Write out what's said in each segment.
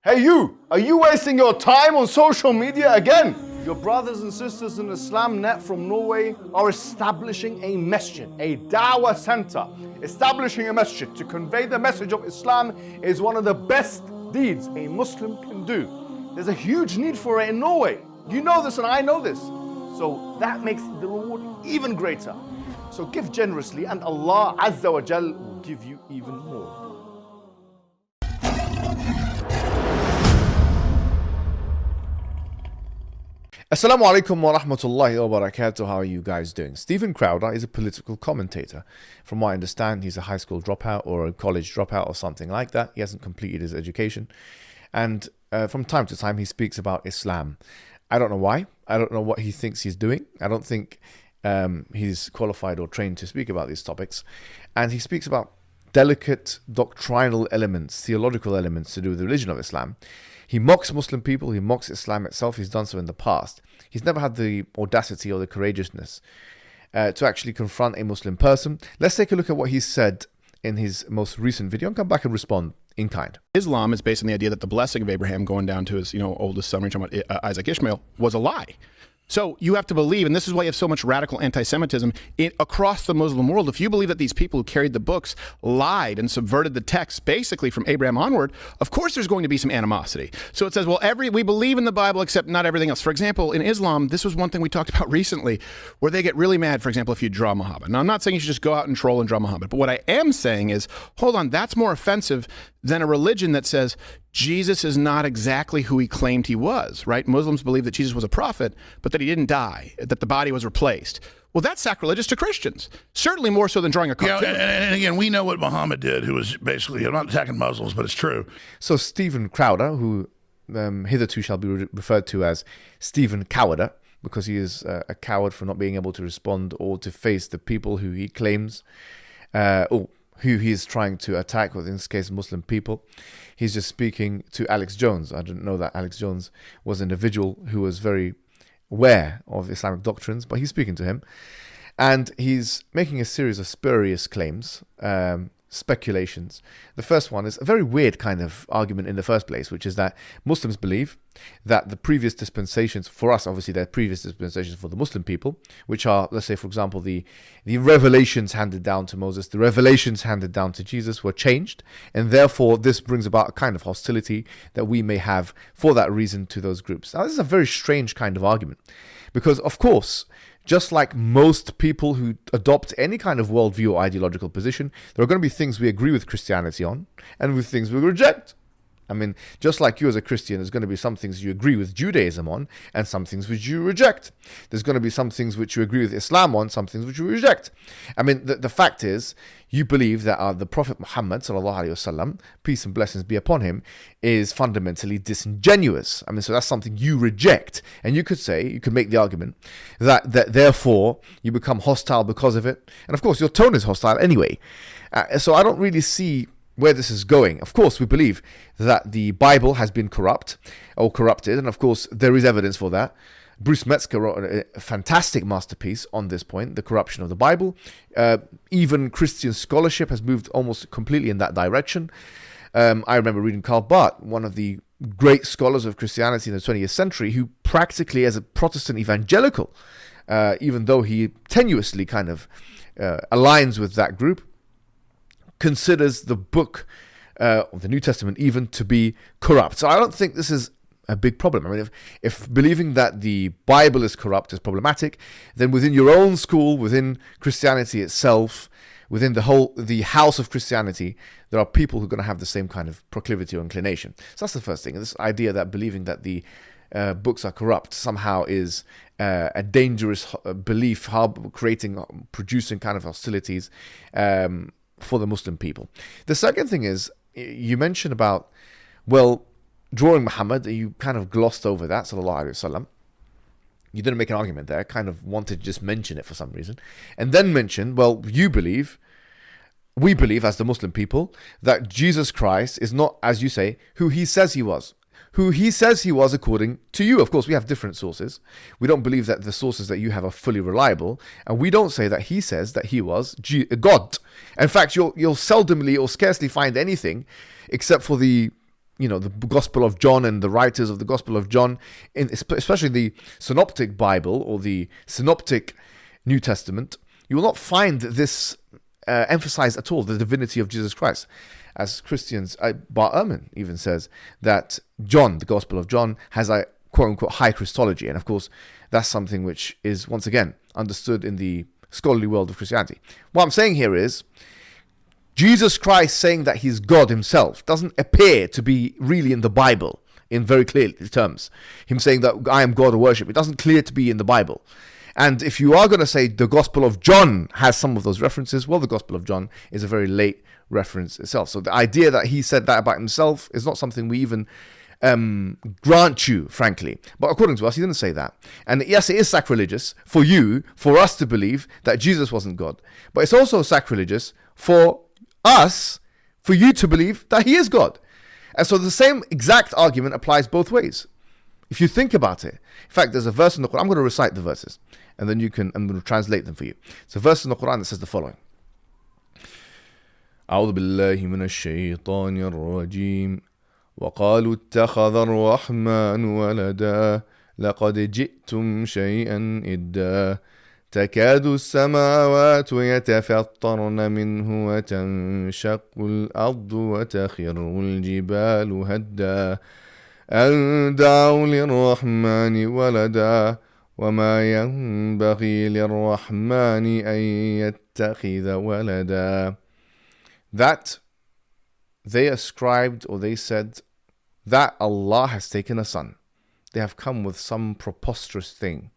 Hey you, are you wasting your time on social media again? Your brothers and sisters in Islam Net from Norway are establishing a masjid, a dawah center. Establishing a masjid to convey the message of Islam is one of the best deeds a Muslim can do. There's a huge need for it in Norway. You know this and I know this. So that makes the reward even greater. So give generously and Allah Azza wa Jal will give you even more. Assalamu alaikum wa rahmatullahi wa barakatuh. How are you guys doing? Steven Crowder is a political commentator. From what I understand, he's a high school dropout or a college dropout or something like that. He hasn't completed his education. And from time to time, he speaks about Islam. I don't know why. I don't know what he thinks he's doing. I don't think he's qualified or trained to speak about these topics. And he speaks about delicate doctrinal elements, theological elements to do with the religion of Islam. He mocks Muslim people, he mocks Islam itself, he's done so in the past. He's never had the audacity or the courageousness to actually confront a Muslim person. Let's take a look at what he said in his most recent video and come back and respond in kind. Islam is based on the idea that the blessing of Abraham going down to his oldest son, Isaac Ishmael, was a lie. So you have to believe, and this is why you have so much radical anti-Semitism across the Muslim world. If you believe that these people who carried the books lied and subverted the text basically from Abraham onward, of course there's going to be some animosity. So it says, well, we believe in the Bible except not everything else. For example, in Islam, this was one thing we talked about recently, where they get really mad, for example, if you draw Muhammad. Now, I'm not saying you should just go out and troll and draw Muhammad, but what I am saying is, hold on, that's more offensive than a religion that says Jesus is not exactly who he claimed he was, right? Muslims believe that Jesus was a prophet, but that he didn't die, that the body was replaced. Well, that's sacrilegious to Christians, certainly more so than drawing a cartoon. And again, we know what Muhammad did, who was basically, I'm not attacking Muslims, but it's true. So Steven Crowder, who hitherto shall be referred to as Steven Cowarder, because he is a coward for not being able to respond or to face the people who he claims, who he is trying to attack, or in this case, Muslim people. He's just speaking to Alex Jones. I didn't know that Alex Jones was an individual who was very aware of Islamic doctrines, but he's speaking to him. And he's making a series of spurious claims, speculations. The first one is a very weird kind of argument in the first place, which is that Muslims believe that the previous dispensations, for us obviously they're previous dispensations for the Muslim people, which are, let's say for example, the revelations handed down to Moses, the revelations handed down to Jesus were changed, and therefore this brings about a kind of hostility that we may have for that reason to those groups. Now this is a very strange kind of argument, because of course, just like most people who adopt any kind of worldview or ideological position, there are going to be things we agree with Christianity on and with things we reject. I mean, just like you as a Christian, there's going to be some things you agree with Judaism on and some things which you reject. There's going to be some things which you agree with Islam on, some things which you reject. I mean, the fact is, you believe that the Prophet Mohammed, ﷺ, peace and blessings be upon him, is fundamentally disingenuous. I mean, so that's something you reject. And you could make the argument that therefore you become hostile because of it. And of course, your tone is hostile anyway. So I don't really see where this is going. Of course, we believe that the Bible has been corrupted, and of course, there is evidence for that. Bruce Metzger wrote a fantastic masterpiece on this point, the corruption of the Bible. Even Christian scholarship has moved almost completely in that direction. I remember reading Karl Barth, one of the great scholars of Christianity in the 20th century, who practically as a Protestant evangelical, even though he tenuously kind of aligns with that group, considers the book of the New Testament even to be corrupt. So I don't think this is a big problem. I mean, if believing that the Bible is corrupt is problematic, then within your own school, within Christianity itself, within the house of Christianity, there are people who are going to have the same kind of proclivity or inclination. So that's the first thing. This idea that believing that the books are corrupt somehow is a dangerous belief, producing kind of hostilities for the Muslim people. The second thing is, you mentioned about, drawing Muhammad, you kind of glossed over that, sallallahu alaihi wasallam. You didn't make an argument there, kind of wanted to just mention it for some reason. And then mention, we believe as the Muslim people, that Jesus Christ is not, as you say, who he says he was. Who he says he was according to you. Of course, we have different sources. We don't believe that the sources that you have are fully reliable. And we don't say that he says that he was God. In fact, you'll seldomly or scarcely find anything except for the the Gospel of John and the writers of the Gospel of John, especially the Synoptic Bible or the Synoptic New Testament, you will not find this emphasized at all, the divinity of Jesus Christ. As Christians, 𝙤𝙤𝙪𝙞𝙢 even says that John, the Gospel of John, has a quote-unquote high Christology. And of course, that's something which is, once again, understood in the scholarly world of Christianity. What I'm saying here is, Jesus Christ saying that he's God himself doesn't appear to be really in the Bible in very clear terms. Him saying that I am God of worship, it doesn't clear to be in the Bible. And if you are going to say the Gospel of John has some of those references, well, the Gospel of John is a very late reference itself. So the idea that he said that about himself is not something we even grant you, frankly. But according to us, he didn't say that. And yes, it is sacrilegious for us to believe that Jesus wasn't God. But it's also sacrilegious for you to believe that he is God. And so the same exact argument applies both ways. If you think about it. In fact, there's a verse in the Qur'an. I'm going to recite the verses, and then I'm going to translate them for you. It's a verse in the Qur'an that says the following. أعوذ بالله من الشيطان الرجيم وقالوا اتخذ الرحمن ولدا لقد جئتم شيئا إدا تكاد السماوات يتفطرن منه وتنشق الأرض وتخر الجبال هدا أن دعوا للرحمن ولدا وما ينبغي للرحمن أن يتخذ ولدا. That they ascribed, or they said, that Allah has taken a son. They have come with some preposterous thing,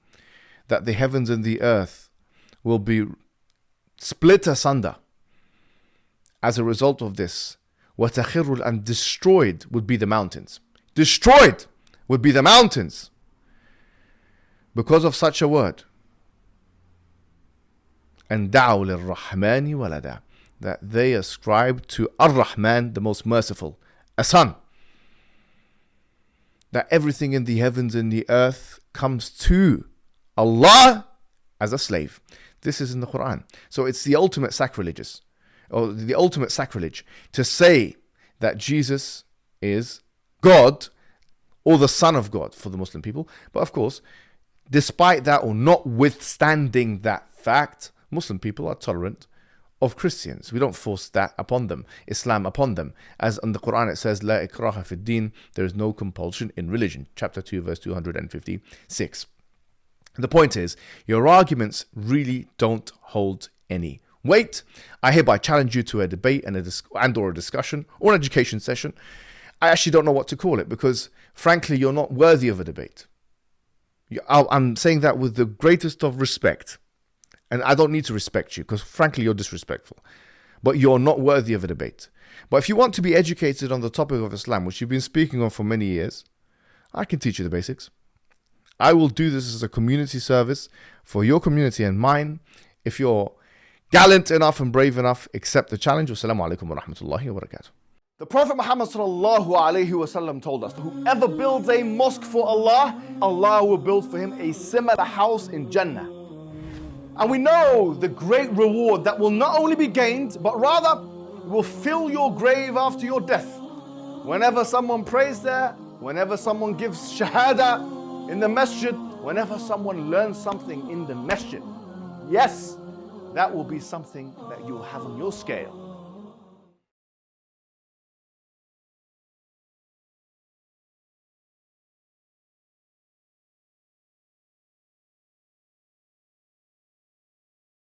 that the heavens and the earth will be split asunder as a result of this. وَتَخِرُّ and destroyed would be the mountains. Destroyed would be the mountains because of such a word. And دَعُوا لِلرَّحْمَنِ وَلَدًا, that they ascribe to Ar-Rahman, the most merciful, a son. That everything in the heavens and the earth comes to Allah as a slave. This is in the Qur'an. So it's the ultimate sacrilege to say that Jesus is God or the Son of God for the Muslim people. But of course, despite that, or notwithstanding that fact, Muslim people are tolerant of Christians. We don't force that upon them, Islam upon them. As in the Qur'an it says, لا إكراه في الدين, there is no compulsion in religion. Chapter 2, verse 256. The point is, your arguments really don't hold any weight. I hereby challenge you to a debate and/or a discussion or an education session. I actually don't know what to call it, because frankly, you're not worthy of a debate. I'm saying that with the greatest of respect. And I don't need to respect you, because frankly, you're disrespectful. But you're not worthy of a debate. But if you want to be educated on the topic of Islam, which you've been speaking on for many years, I can teach you the basics. I will do this as a community service for your community and mine. If you're gallant enough and brave enough, accept the challenge. Wassalamu alaikum wa rahmatullahi wa barakatuh. The Prophet Muhammad told us, whoever builds a mosque for Allah, Allah will build for him a similar house in Jannah. And we know the great reward that will not only be gained, but rather will fill your grave after your death. Whenever someone prays there, whenever someone gives shahada in the masjid, whenever someone learns something in the masjid, yes, that will be something that you'll have on your scale.